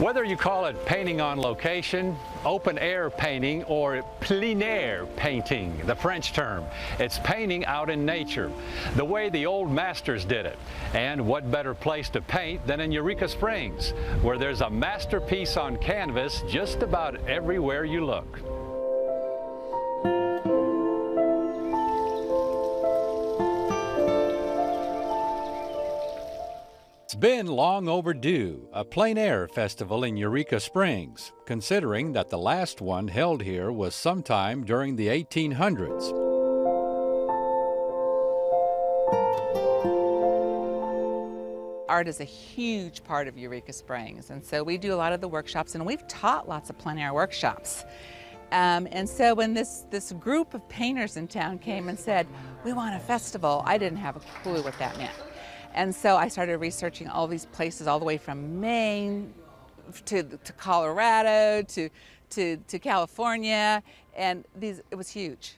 Whether you call it painting on location, open air painting, or plein air painting, the French term, it's painting out in nature, the way the old masters did it. And what better place to paint than in Eureka Springs, where there's a masterpiece on canvas just about everywhere you look. It's been long overdue, a plein air festival in Eureka Springs, considering that the last one held here was sometime during the 1800s. Art is a huge part of Eureka Springs, and so we do a lot of the workshops, and we've taught lots of plein air workshops. And so when this group of painters in town came and said, we want a festival, I didn't have a clue what that meant. And so I started researching all these places, all the way from Maine to Colorado to California, and it was huge.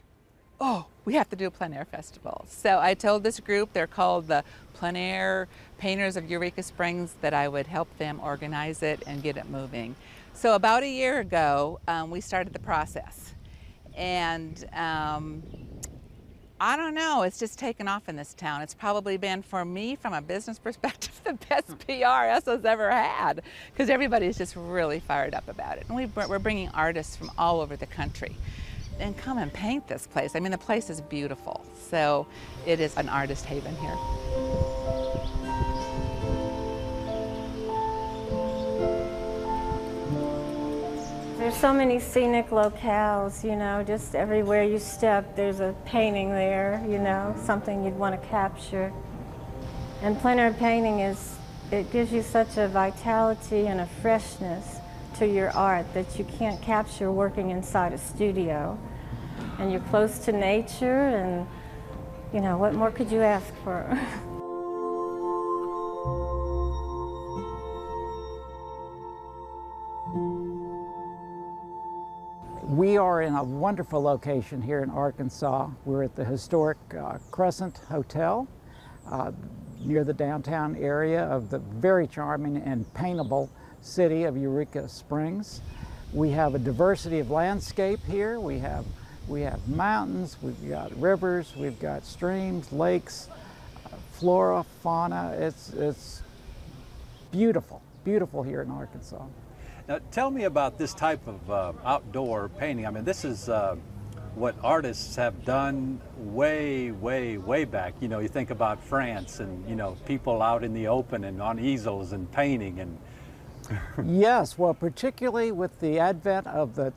Oh, we have to do a plein air festival. So I told this group, they're called the Plein Air Painters of Eureka Springs, that I would help them organize it and get it moving. So about a year ago, we started the process. And I don't know, it's just taken off in this town. It's probably been, for me, from a business perspective, the best PR ESSA's ever had, because everybody's just really fired up about it. And we're bringing artists from all over the country. And come and paint this place. I mean, the place is beautiful. So it is an artist haven here. There's so many scenic locales, you know, just everywhere you step, there's a painting there, you know, something you'd want to capture. And plein air painting it gives you such a vitality and a freshness to your art that you can't capture working inside a studio. And you're close to nature, and, you know, what more could you ask for? We are in a wonderful location here in Arkansas. We're at the historic Crescent Hotel near the downtown area of the very charming and paintable city of Eureka Springs. We have a diversity of landscape here. We have mountains, we've got rivers, we've got streams, lakes, flora, fauna. It's beautiful, beautiful here in Arkansas. Now, tell me about this type of outdoor painting. I mean, this is what artists have done way, way, way back. You know, you think about France and, you know, people out in the open and on easels and painting and... Yes, well, particularly with the advent of the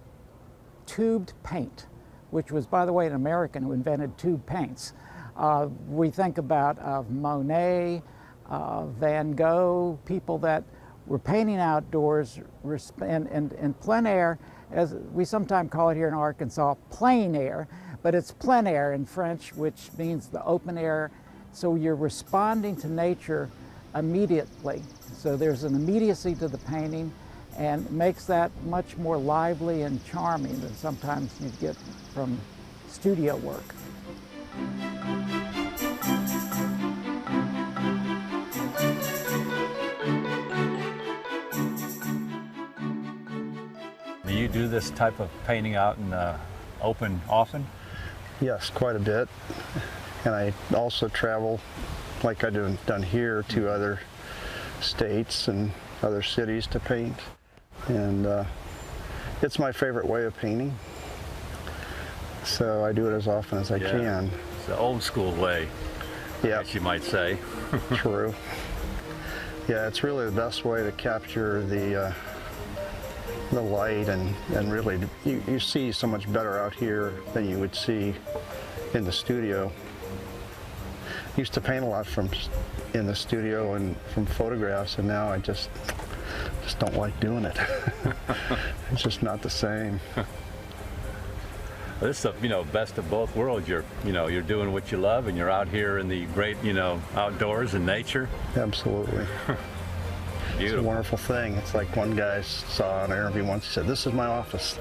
tubed paint, which was, by the way, an American who invented tube paints. We think about Monet, Van Gogh, people that were painting outdoors, and plein air, as we sometimes call it here in Arkansas, plein air, but it's plein air in French, which means the open air. So you're responding to nature immediately. So there's an immediacy to the painting, and makes that much more lively and charming than sometimes you get from studio work. Do you do this type of painting out in the open often? Yes, quite a bit. And I also travel, like I've done here, to other states and other cities to paint. And it's my favorite way of painting. So I do it as often as I can. It's the old school way, yeah, I guess you might say. True. Yeah, it's really the best way to capture the light, and really you see so much better out here than you would see in the studio. Used to paint a lot in the studio and from photographs, and now I just don't like doing it. It's just not the same. This is the, best of both worlds. You're doing what you love, and you're out here in the great, outdoors and nature. Absolutely. It's a wonderful thing. It's like one guy saw in an interview once, he said, "This is my office."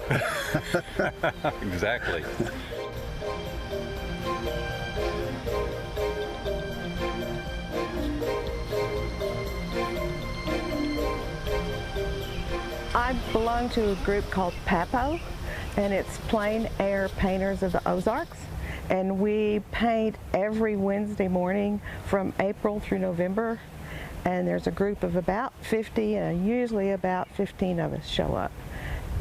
Exactly. I belong to a group called PAPO, and it's Plein Air Painters of the Ozarks. And we paint every Wednesday morning from April through November. And there's a group of about 50, and usually about 15 of us show up.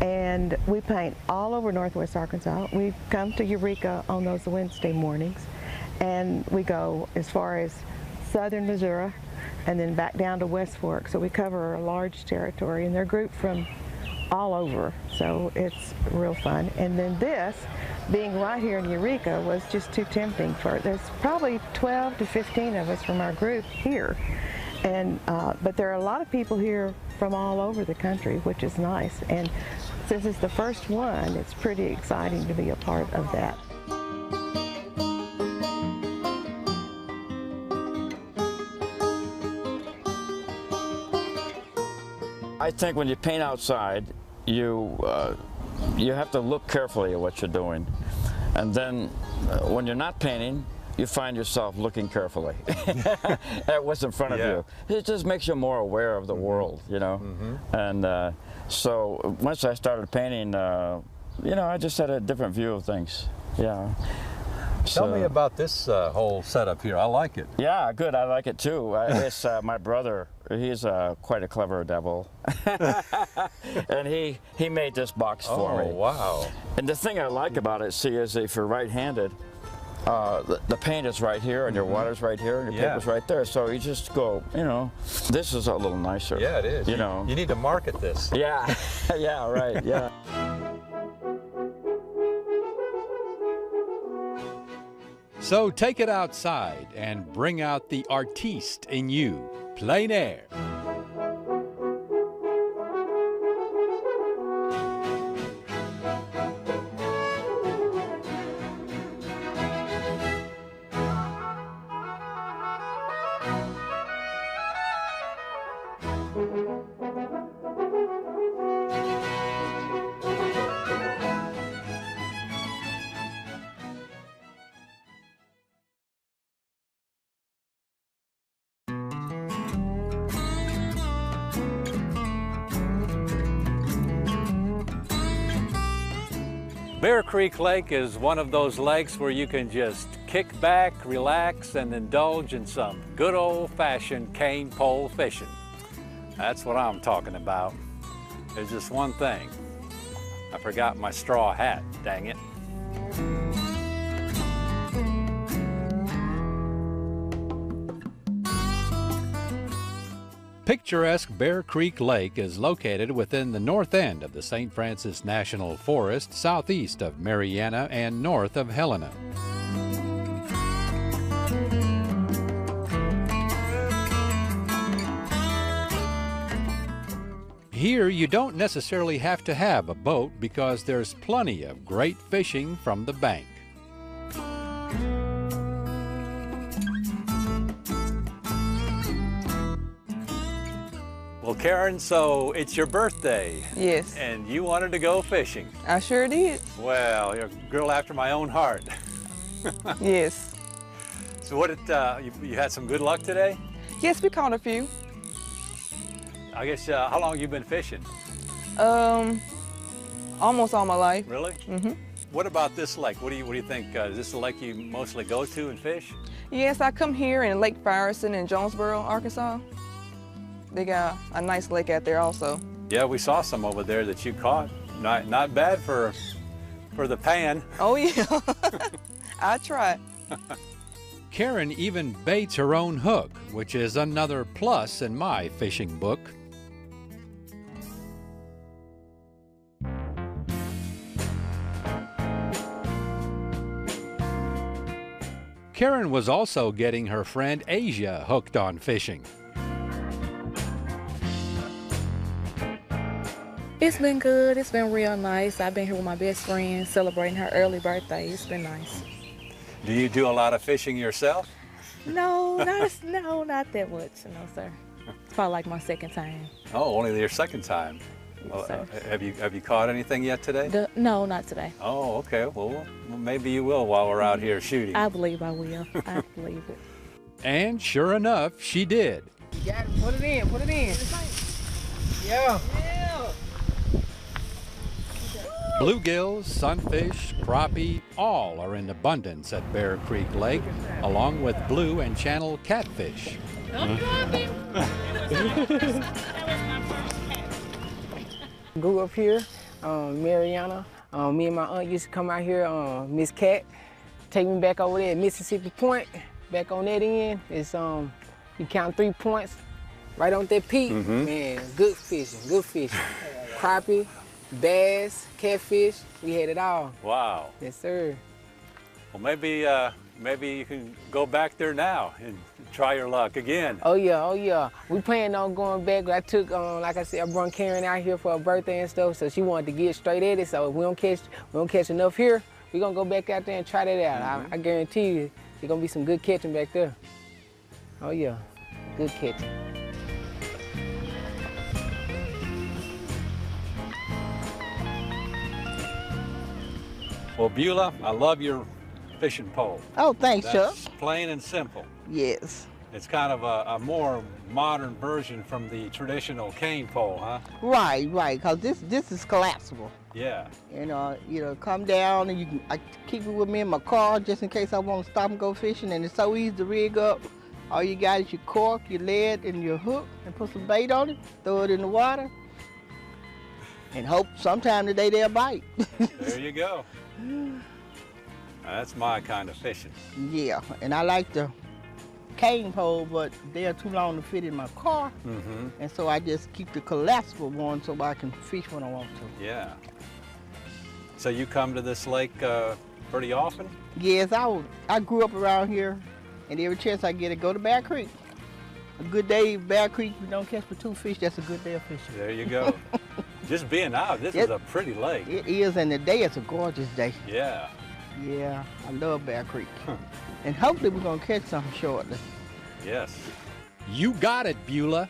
And we paint all over Northwest Arkansas. We come to Eureka on those Wednesday mornings, and we go as far as southern Missouri and then back down to West Fork. So we cover a large territory, and they're grouped from all over, so it's real fun. And then this, being right here in Eureka, was just too tempting for it. There's probably 12 to 15 of us from our group here. And, but there are a lot of people here from all over the country, which is nice. And since it's the first one, it's pretty exciting to be a part of that. I think when you paint outside, you have to look carefully at what you're doing. And then when you're not painting, you find yourself looking carefully at what's in front of you. It just makes you more aware of the world, you know. And so once I started painting, you know, I just had a different view of things. Yeah. Tell me about this whole setup here. I like it. Yeah, good. I like it too. It's my brother. He's quite a clever devil, and he made this box for me. Oh, wow! And the thing I like about it, see, is if you're right-handed, the paint is right here, and your water's right here, and your paper's right there. So you just go, you know, this is a little nicer. Yeah, it is. You know, you need to market this. Yeah, yeah, right, yeah. So take it outside and bring out the artiste in you, Plein Air. Bear Creek Lake is one of those lakes where you can just kick back, relax, and indulge in some good old-fashioned cane pole fishing. That's what I'm talking about. There's just one thing. I forgot my straw hat, dang it. Picturesque Bear Creek Lake is located within the north end of the St. Francis National Forest, southeast of Marion and north of Helena. Here you don't necessarily have to have a boat because there's plenty of great fishing from the bank. Well, Karen, so it's your birthday. Yes. And you wanted to go fishing. I sure did. Well, you're a girl after my own heart. Yes. So what did, you had some good luck today? Yes, we caught a few. I guess, how long have you been fishing? Almost all my life. Really? Mm-hmm. What about this lake? What do you think? Is this the lake you mostly go to and fish? Yes, I come here in Lake Firestone in Jonesboro, Arkansas. They got a nice lake out there also. Yeah, we saw some over there that you caught. Not bad for the pan. Oh yeah, I try. Karen even baits her own hook, which is another plus in my fishing book. Karen was also getting her friend Asia hooked on fishing. It's been good. It's been real nice. I've been here with my best friend celebrating her early birthday. It's been nice. Do you do a lot of fishing yourself? No, not that much. No, sir. It's probably like my second time. Oh, only your second time. Yes, Well, sir. have you caught anything yet today? No, not today. Oh, okay. Well, maybe you will while we're out here shooting. I believe I will. I believe it. And sure enough, she did. You got it. Put it in. Put it in. Yeah. Yeah. Bluegills, sunfish, crappie, all are in abundance at Bear Creek Lake, along with blue and channel catfish. Grew up here, Marion. Me and my aunt used to come out here, Miss Cat, take me back over there at Mississippi Point. Back on that end, it's you count 3 points, right on that peak. Man, good fishing, good fishing. Crappie, bass, catfish, we had it all. Wow. Yes, sir. Well, maybe you can go back there now and try your luck again. Oh yeah, oh yeah. We plan on going back. I took, like I said, I brought Karen out here for her birthday and stuff, so she wanted to get straight at it. So if we don't catch enough here, we're gonna go back out there and try that out. I guarantee you, there's gonna be some good catching back there. Oh yeah, good catching. Well, Beulah, I love your fishing pole. Oh, thanks, Chuck. That's plain and simple. Yes. It's kind of a more modern version from the traditional cane pole, huh? Right, because this is collapsible. Yeah. Come down and I keep it with me in my car just in case I want to stop and go fishing, and it's so easy to rig up. All you got is your cork, your lead, and your hook, and put some bait on it, throw it in the water, and hope sometime today they'll bite. There you go. That's my kind of fishing. Yeah, and I like the cane pole, but they're too long to fit in my car, and so I just keep the collapsible one so I can fish when I want to. Yeah. So you come to this lake pretty often? Yes, I grew up around here, and every chance I get to go to Bear Creek. A good day, Bear Creek, we don't catch but 2 fish, that's a good day of fishing. There you go. Just being out, this is a pretty lake. It is, and the day is a gorgeous day. Yeah. Yeah, I love Bear Creek. And hopefully we're gonna catch something shortly. Yes. You got it, Beulah.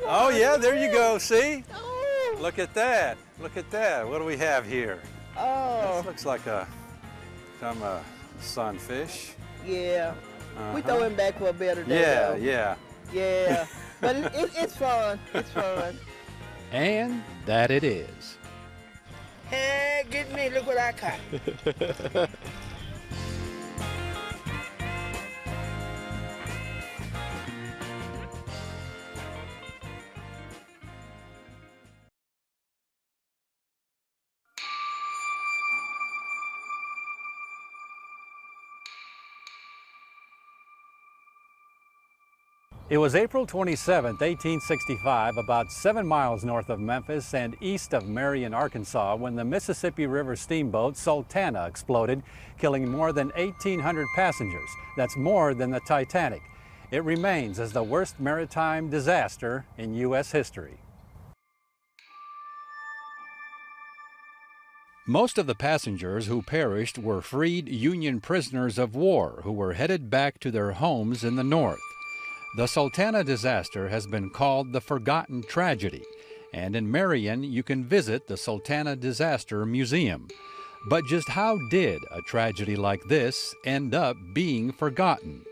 Oh yeah, there you go, see? Oh. Look at that, look at that. What do we have here? Oh. This looks like some sunfish. Yeah, we throw him back for a better day. Yeah, though. Yeah, but it's fun, it's fun. And that it is. Hey, get me, look what I caught. It was April 27, 1865, about 7 miles north of Memphis and east of Marion, Arkansas, when the Mississippi River steamboat Sultana exploded, killing more than 1,800 passengers. That's more than the Titanic. It remains as the worst maritime disaster in U.S. history. Most of the passengers who perished were freed Union prisoners of war who were headed back to their homes in the North. The Sultana disaster has been called the Forgotten Tragedy, and in Marion you can visit the Sultana Disaster Museum. But just how did a tragedy like this end up being forgotten?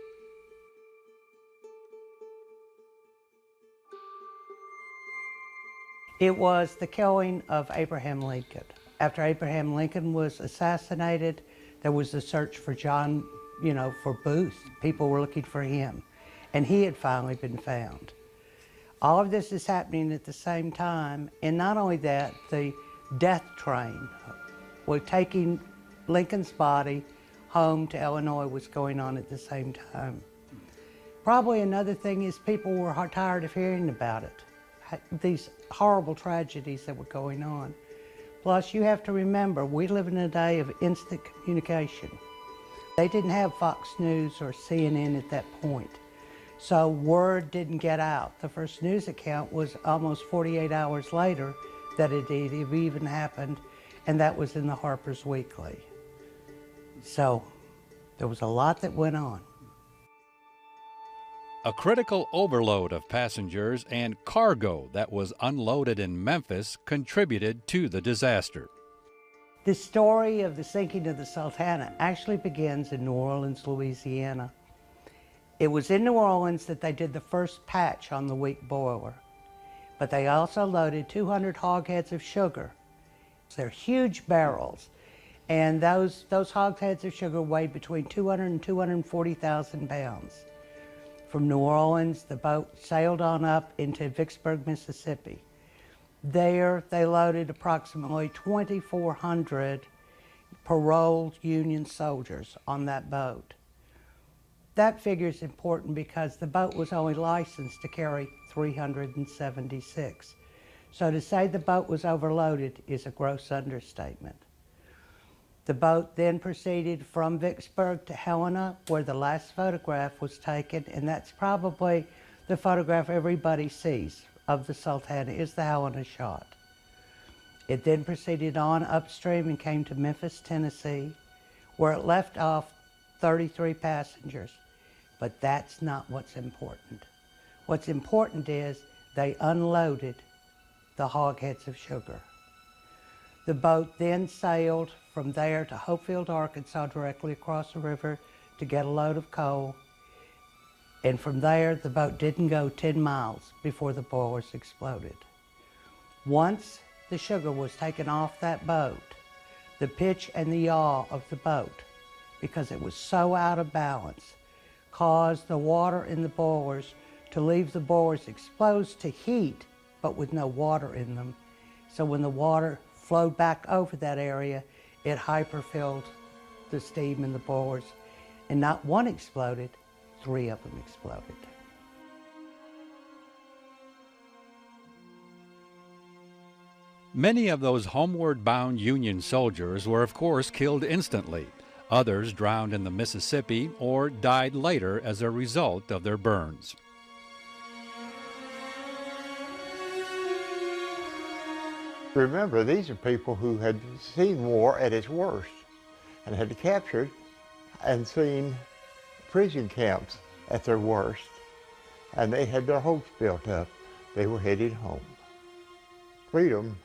It was the killing of Abraham Lincoln. After Abraham Lincoln was assassinated, there was a search for John, for Booth. People were looking for him. And he had finally been found. All of this is happening at the same time, and not only that, the death train was taking Lincoln's body home to Illinois was going on at the same time. Probably another thing is people were tired of hearing about it, these horrible tragedies that were going on. Plus, you have to remember, we live in a day of instant communication. They didn't have Fox News or CNN at that point. So word didn't get out. The first news account was almost 48 hours later that it had even happened, and that was in the Harper's Weekly. So there was a lot that went on. A critical overload of passengers and cargo that was unloaded in Memphis contributed to the disaster. The story of the sinking of the Sultana actually begins in New Orleans, Louisiana. It was in New Orleans that they did the first patch on the weak boiler, but they also loaded 200 hogsheads of sugar They're huge barrels, and those hogsheads of sugar weigh between 200 and 240,000 pounds. From New Orleans, the boat sailed on up into Vicksburg, Mississippi. There, they loaded approximately 2,400 paroled Union soldiers on that boat. That figure is important because the boat was only licensed to carry 376. So to say the boat was overloaded is a gross understatement. The boat then proceeded from Vicksburg to Helena, where the last photograph was taken, and that's probably the photograph everybody sees of the Sultana, is the Helena shot. It then proceeded on upstream and came to Memphis, Tennessee, where it left off 33 passengers. But that's not what's important. What's important is they unloaded the hogsheads of sugar. The boat then sailed from there to Hopefield, Arkansas, directly across the river to get a load of coal. And from there, the boat didn't go 10 miles before the boilers exploded. Once the sugar was taken off that boat, the pitch and the yaw of the boat, because it was so out of balance, caused the water in the boilers to leave the boilers exposed to heat, but with no water in them. So when the water flowed back over that area, it hyperfilled the steam in the boilers, and not one exploded, 3 of them exploded. Many of those homeward-bound Union soldiers were, of course, killed instantly. Others drowned in the Mississippi or died later as a result of their burns. Remember, these are people who had seen war at its worst and had captured and seen prison camps at their worst, and they had their hopes built up. They were headed home. Freedom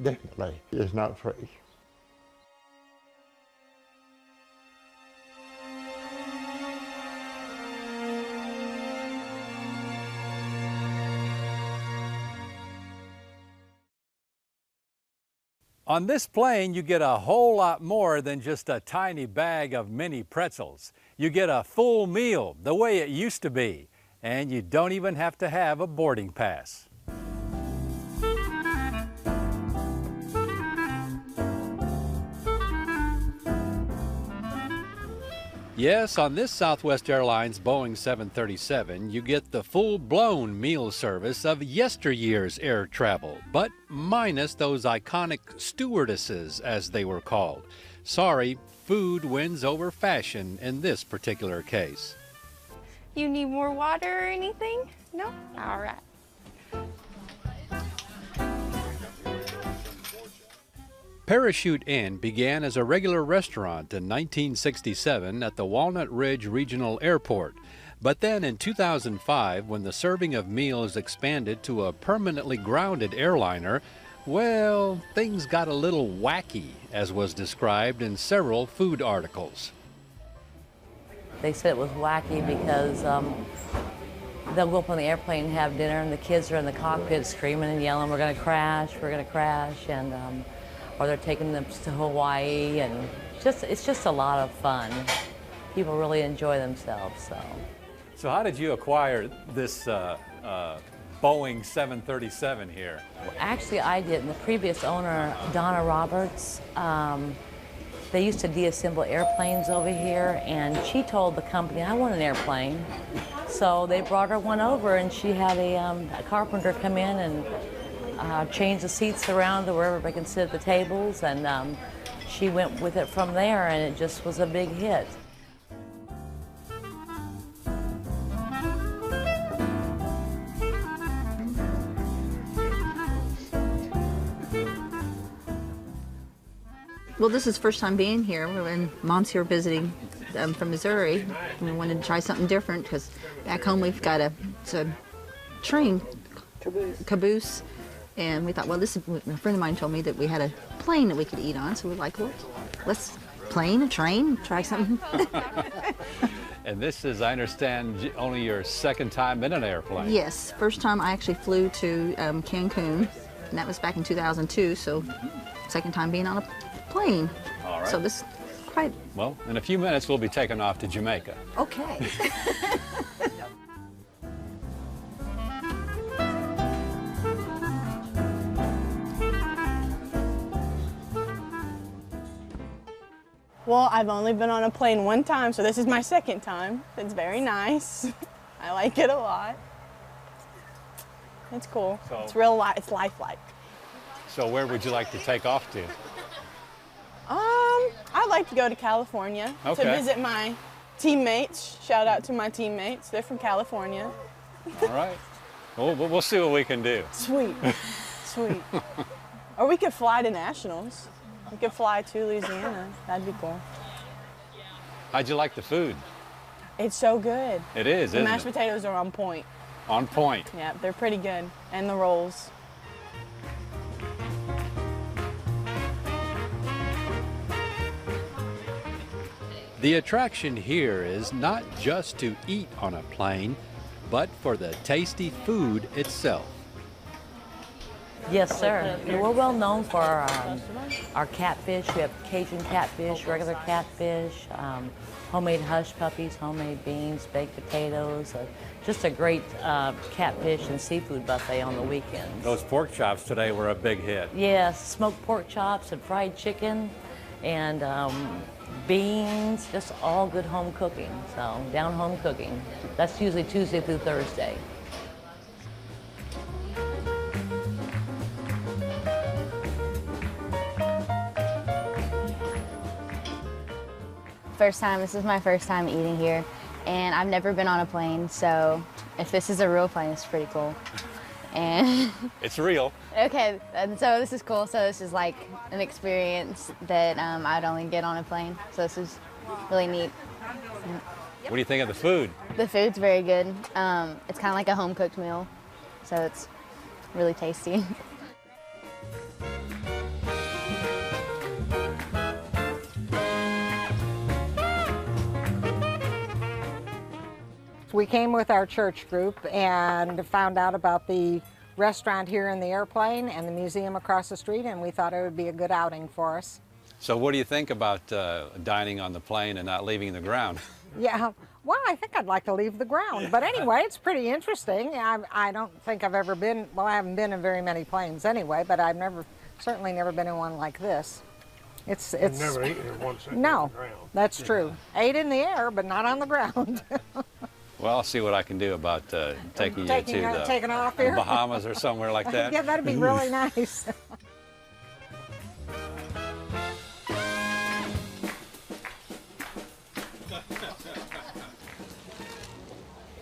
definitely is not free. On this plane, you get a whole lot more than just a tiny bag of mini pretzels. You get a full meal, the way it used to be, and you don't even have to have a boarding pass. Yes, on this Southwest Airlines Boeing 737, you get the full-blown meal service of yesteryear's air travel, but minus those iconic stewardesses, as they were called. Sorry, food wins over fashion in this particular case. You need more water or anything? No? All right. Parachute Inn began as a regular restaurant in 1967 at the Walnut Ridge Regional Airport. But then in 2005, when the serving of meals expanded to a permanently grounded airliner, well, things got a little wacky, as was described in several food articles. They said it was wacky because they'll go up on the airplane and have dinner, and the kids are in the cockpit screaming and yelling, "We're going to crash, we're going to crash," and or they're taking them to Hawaii, and it's just a lot of fun. People really enjoy themselves. So how did you acquire this Boeing 737 here? Well, actually, I did. And the previous owner, Donna Roberts, they used to deassemble airplanes over here, and she told the company, "I want an airplane." So they brought her one over, and she had a carpenter come in and change the seats around to where everybody can sit at the tables, and she went with it from there, and it just was a big hit. Well, this is the first time being here. When Mom's here visiting from Missouri, we wanted to try something different because back home we've got a train caboose. And we thought, well, a friend of mine told me that we had a plane that we could eat on, so we're like, well, let's plane, a train, try something. And this is, I understand, only your second time in an airplane. Yes, first time I actually flew to Cancun, and that was back in 2002, so second time being on a plane. All right. So this is quite Well, in a few minutes, we'll be taking off to Jamaica. okay. Well, I've only been on a plane one time, so this is my second time. It's very nice. I like it a lot. It's cool. So- It's real life. It's lifelike. So where would you like to take off to? I'd like to go to California to Okay. visit my teammates. Shout out to my teammates. They're from California. All right. Well, we'll see what we can do. Sweet, sweet. Or we could fly to nationals. We could fly to Louisiana. That'd be cool. How'd you like the food? It's so good. It is, The isn't mashed it? potatoes are on point. On point. Yeah, they're pretty good. And the rolls. The attraction here is not just to eat on a plane, but for the tasty food itself. Yes, sir. We're well known for our catfish. We have Cajun catfish, regular catfish, homemade hush puppies, homemade beans, baked potatoes. Just a great catfish and seafood buffet on the weekends. Those pork chops today were a big hit. Yes, smoked pork chops and fried chicken and beans, just all good home cooking. So, down home cooking. That's usually Tuesday through Thursday. First time, this is my first time eating here, and I've never been on a plane, so if this is a real plane, it's pretty cool. And It's real. okay, and so this is cool. So this is like an experience that I'd only get on a plane. So this is really neat. What do you think of the food? The food's very good. It's kind of like a home cooked meal, so it's really tasty. We came with our church group and found out about the restaurant here in the airplane and the museum across the street, and we thought it would be a good outing for us. So what do you think about dining on the plane and not leaving the ground? Yeah, well, I think I'd like to leave the ground, but anyway, it's pretty interesting. I don't think I've ever been, well, I haven't been in very many planes anyway, but I've certainly never been in one like this. It's never eaten in one sitting no, on the ground. that's true. Ate in the air, but not on the ground. Well, I'll see what I can do about taking you to taking off the here? Bahamas or somewhere like that. Yeah, that'd be really nice.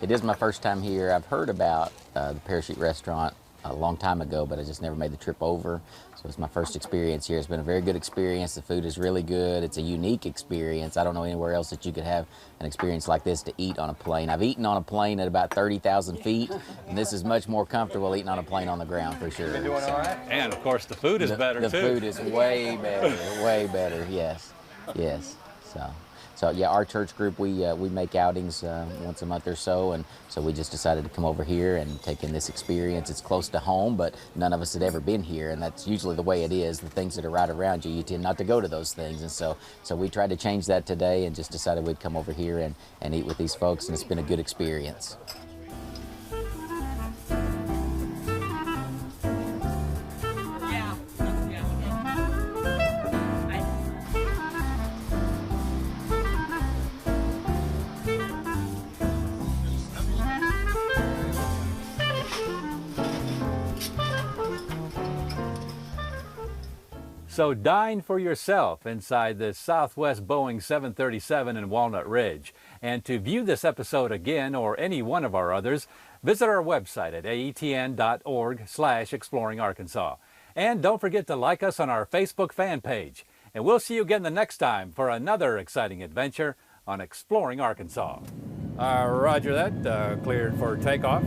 It is my first time here. I've heard about the Parachute Restaurant a long time ago, but I just never made the trip over. So it's my first experience here. It's been a very good experience. The food is really good. It's a unique experience. I don't know anywhere else that you could have an experience like this to eat on a plane. I've eaten on a plane at about 30,000 feet, and this is much more comfortable eating on a plane on the ground for sure. Doing all right? And of course, the food is better too. The food is way better, way better. Yes, yes. So yeah, our church group, we make outings once a month or so, and so we just decided to come over here and take in this experience. It's close to home, but none of us had ever been here, and that's usually the way it is. The things that are right around you, you tend not to go to those things, and so we tried to change that today and just decided we'd come over here and eat with these folks, and it's been a good experience. So dine for yourself inside the Southwest Boeing 737 in Walnut Ridge. And to view this episode again or any one of our others, visit our website at aetn.org/exploringarkansas. And don't forget to like us on our Facebook fan page. And we'll see you again the next time for another exciting adventure on Exploring Arkansas. Roger that, cleared for takeoff.